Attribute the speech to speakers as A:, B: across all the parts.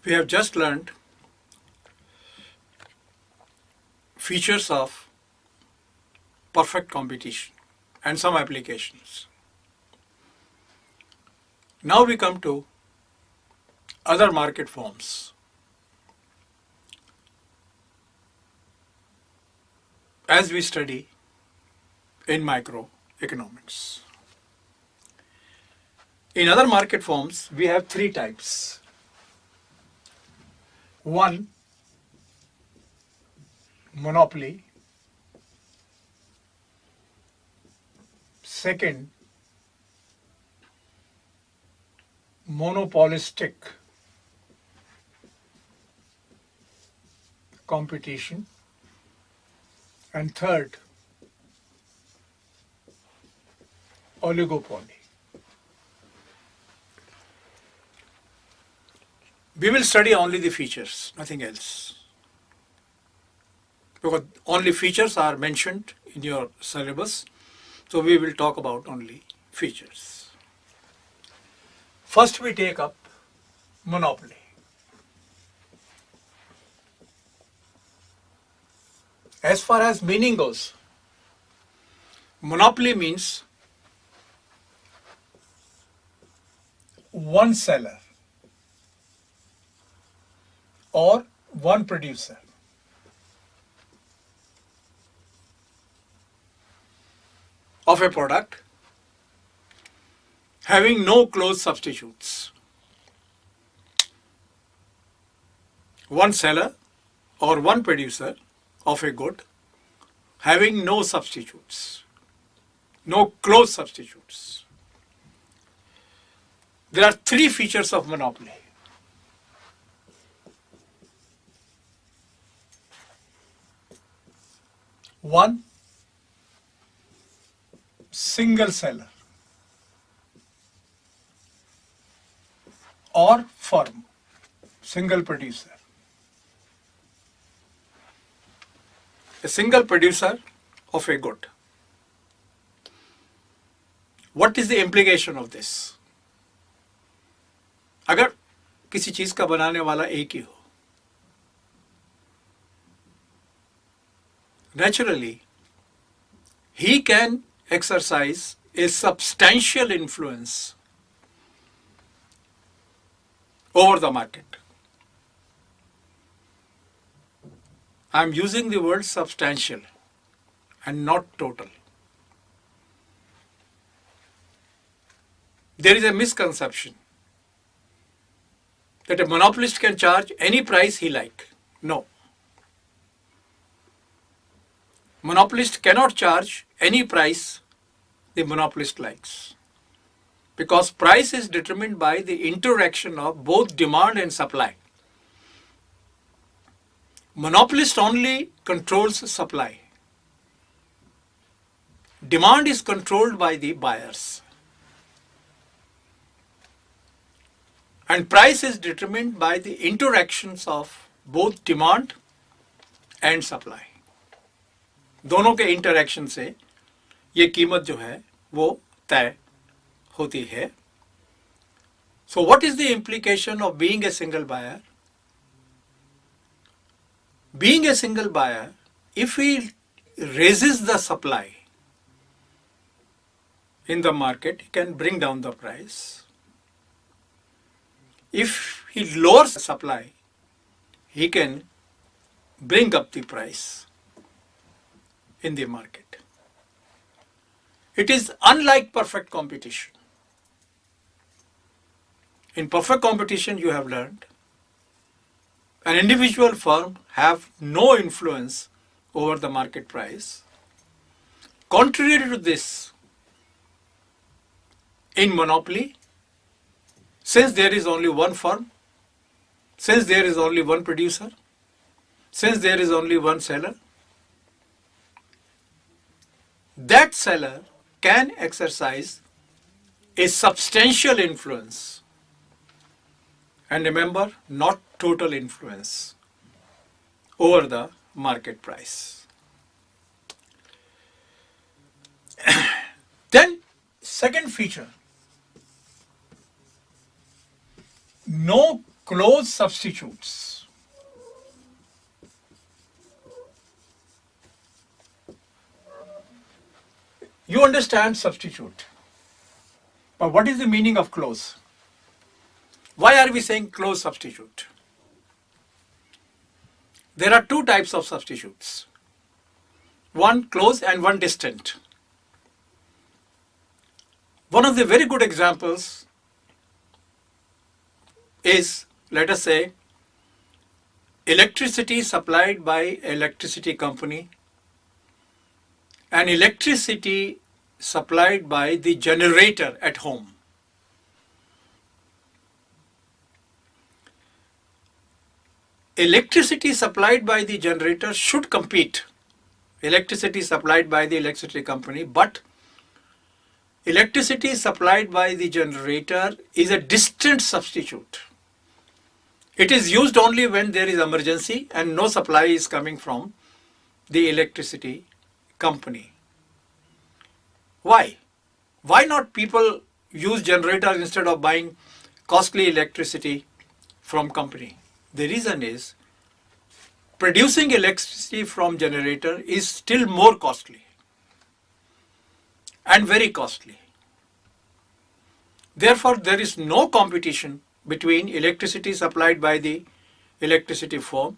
A: We have just learned features of perfect competition and some applications. Now we come to other market forms. As we study in microeconomics. In other market forms, we have three types. One, monopoly. Second, monopolistic competition. And third, oligopoly. We will study only the features, nothing else. Because only features are mentioned in your syllabus, so we will talk about only features. First we take up monopoly. As far as meaning goes, monopoly means one seller or one producer of a product having no close substitutes. One seller or one producer of a good having no substitutes, no close substitutes. There are three features of monopoly. One, single seller or firm, single producer. A single producer of a good. What is the implication of this? अगर किसी चीज का बनाने वाला एक ही हो, naturally, he can exercise a substantial influence over the market. I am using the word substantial and not total. There is a misconception that a monopolist can charge any price he like. No. Monopolist cannot charge any price the monopolist likes, because price is determined by the interaction of both demand and supply. Monopolist only controls supply. Demand is controlled by the buyers. And price is determined by the interactions of both demand and supply. दोनों के interaction से ये कीमत जो है वो तय होती है. So what is the implication of being a single buyer? Being a single buyer, if he raises the supply in the market, he can bring down the price. If he lowers the supply, he can bring up the price in the market. It is unlike perfect competition. In perfect competition, you have learned an individual firm have no influence over the market price. Contrary to this, in monopoly, since there is only one firm, since there is only one producer, since there is only one seller, that seller can exercise a substantial influence. And remember, not total influence over the market price. Then, second feature, no close substitutes. You understand substitute, but what is the meaning of close? Why are we saying close substitute? There are two types of substitutes. One close and one distant. One of the very good examples is, let us say, electricity supplied by electricity company and electricity supplied by the generator at home. Electricity supplied by the generator should compete. Electricity supplied by the electricity company, but electricity supplied by the generator is a distant substitute. It is used only when there is emergency and no supply is coming from the electricity company. Why? Why not people use generators instead of buying costly electricity from company? The reason is producing electricity from generator is still more costly and very costly. Therefore, there is no competition between electricity supplied by the electricity firm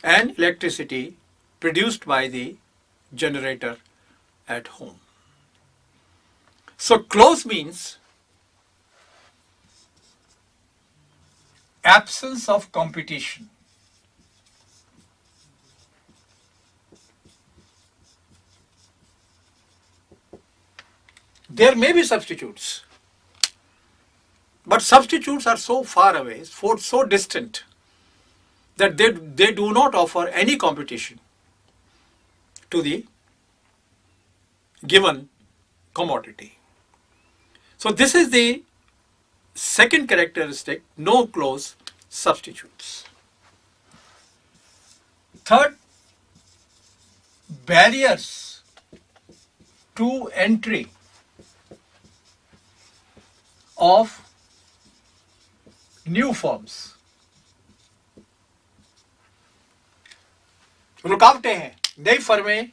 A: and electricity produced by the generator at home. So close means absence of competition. There may be substitutes, but substitutes are so far away, so distant, that they do not offer any competition to the given commodity. So this is the second characteristic, no close substitutes. Third, barriers to entry of new forms. रुकावटें हैं, नई फर्में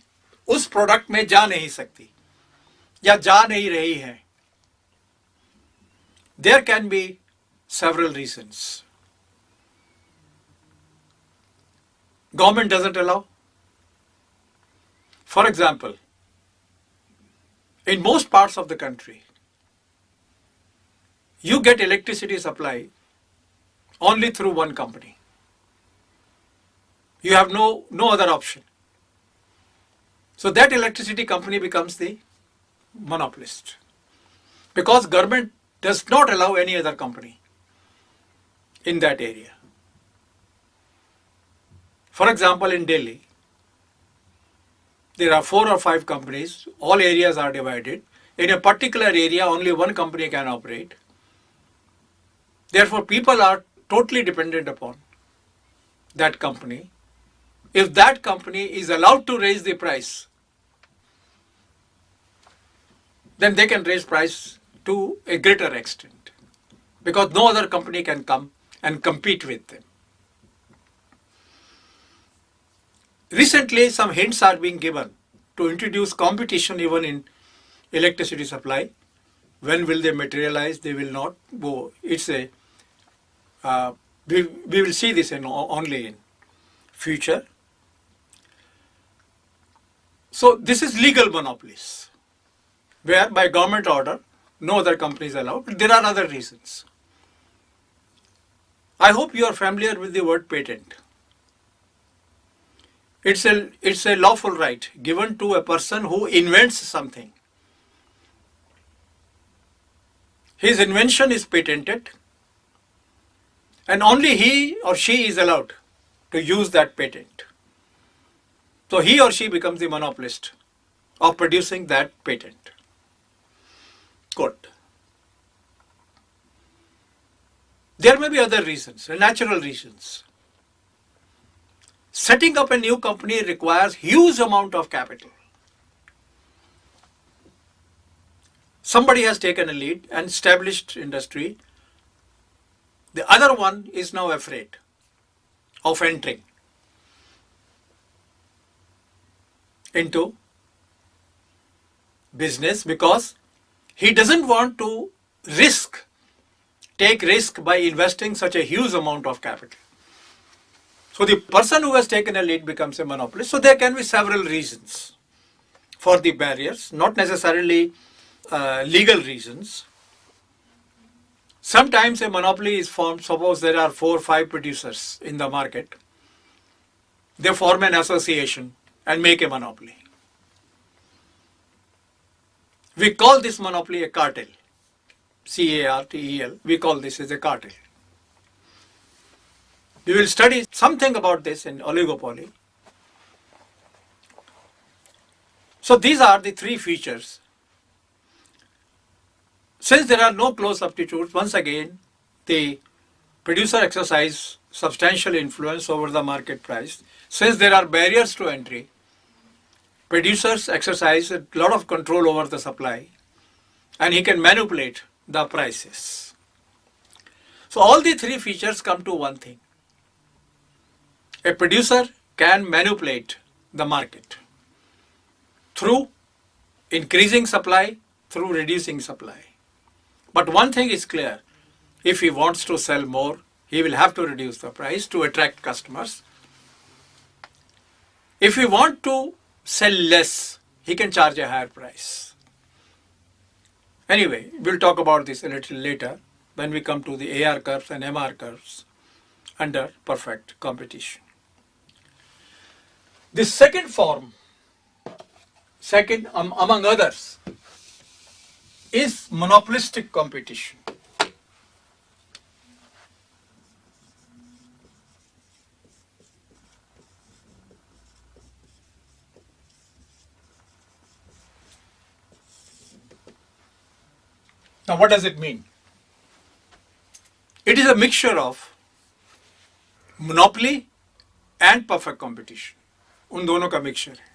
A: उस product में जा नहीं सकती या जा नहीं रही हैं. There can be several reasons. Government doesn't allow. For example, in most parts of the country, you get electricity supply only through one company. You have no other option. So that electricity company becomes the monopolist, because government does not allow any other company in that area. For example, in Delhi, there are 4 or 5 companies, all areas are divided. In a particular area, only one company can operate. Therefore, people are totally dependent upon that company. If that company is allowed to raise the price, then they can raise price to a greater extent, because no other company can come and compete with them. Recently, some hints are being given to introduce competition even in electricity supply. When will they materialize? They will not. It's a we will see this only in future. So this is legal monopolies, where by government order no other company is allowed. But there are other reasons. I hope you are familiar with the word patent. It's a lawful right given to a person who invents something. His invention is patented, and only he or she is allowed to use that patent. So he or she becomes the monopolist of producing that patent. Good. There may be other reasons, natural reasons. Setting up a new company requires huge amount of capital. Somebody has taken a lead and established industry The other one is now afraid of entering into business because he doesn't want to take risk by investing such a huge amount of capital. So the person who has taken a lead becomes a monopolist. So there can be several reasons for the barriers, not necessarily legal reasons. Sometimes a monopoly is formed. Suppose there are 4 or 5 producers in the market. They form an association and make a monopoly. We call this monopoly a cartel. CARTEL. We call this as a cartel. We will study something about this in oligopoly. So these are the 3 features. Since there are no close substitutes, once again, the producer exercises substantial influence over the market price. Since there are barriers to entry, producers exercise a lot of control over the supply, and he can manipulate the prices. So all the 3 features come to one thing. A producer can manipulate the market through increasing supply, through reducing supply. But one thing is clear, if he wants to sell more, he will have to reduce the price to attract customers. If he wants to sell less, he can charge a higher price. Anyway, we'll talk about this a little later when we come to the AR curves and MR curves under perfect competition. The second form, among others, is monopolistic competition. Now what does it mean? It is a mixture of monopoly and perfect competition. उन दोनों का mixture है.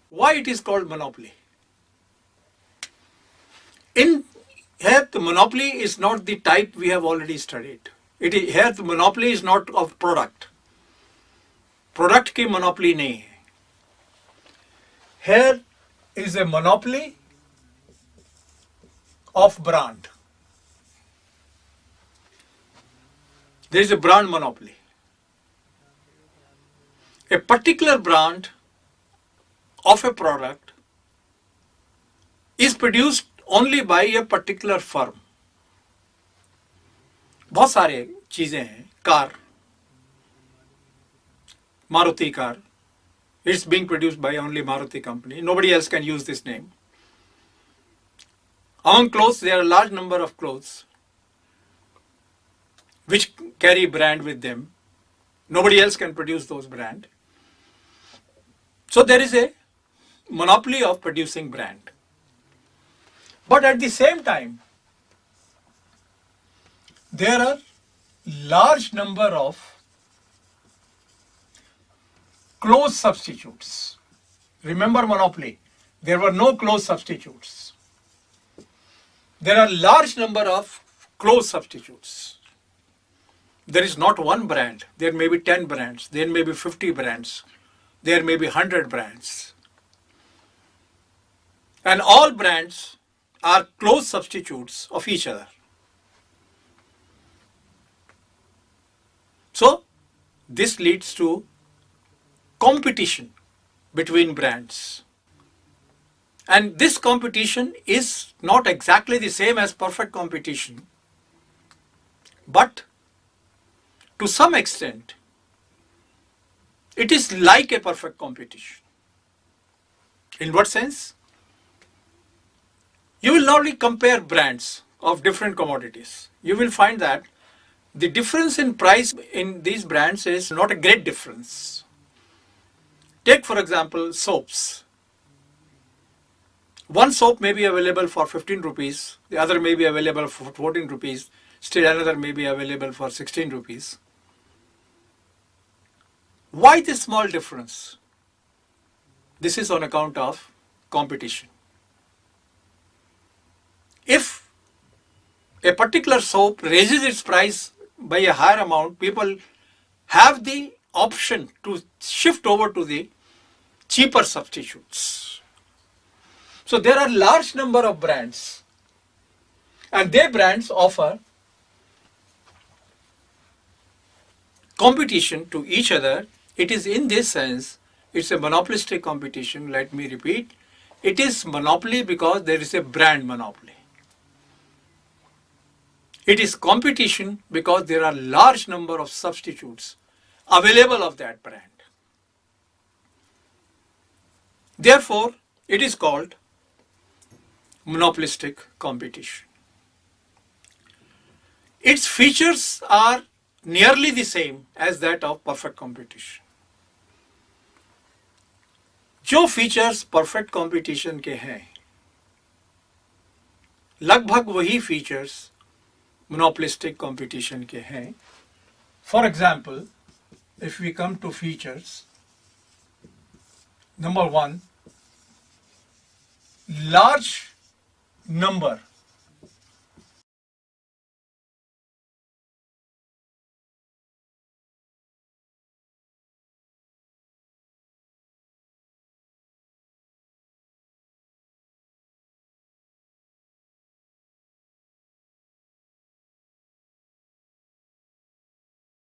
A: Why it is called monopoly? Here the monopoly is not the type we have already studied. Here the monopoly is not of product. Product की monopoly नहीं है. Here is a monopoly of brand. There is a brand monopoly. A particular brand of a product is produced only by a particular firm. बहुत सारे चीजें हैं. Car, Maruti car, it's being produced by only Maruti company. Nobody else can use this name. Among clothes, there are a large number of clothes which carry brand with them. Nobody else can produce those brand. So there is a monopoly of producing brand. But at the same time, there are large number of close substitutes. Remember monopoly, there were no close substitutes. There are large number of close substitutes. There is not one brand. There may be 10 brands. There may be 50 brands. There may be 100 brands. And all brands are close substitutes of each other. So this leads to competition between brands. And this competition is not exactly the same as perfect competition, but to some extent, it is like a perfect competition. In what sense? You will not only compare brands of different commodities. You will find that the difference in price in these brands is not a great difference. Take for example soaps. One soap may be available for 15 rupees, the other may be available for 14 rupees, still another may be available for 16 rupees. Why this small difference? This is on account of competition. If a particular soap raises its price by a higher amount, people have the option to shift over to the cheaper substitutes. So there are large number of brands, and their brands offer competition to each other. It is in this sense, it's a monopolistic competition. Let me repeat, it is monopoly because there is a brand monopoly. It is competition because there are large number of substitutes available of that brand. Therefore, it is called monopolistic competition. Its features are nearly the same as that of perfect competition. जो features perfect competition के हैं, लगभग वही features monopolistic competition के हैं. For example, if we come to features, number one, large number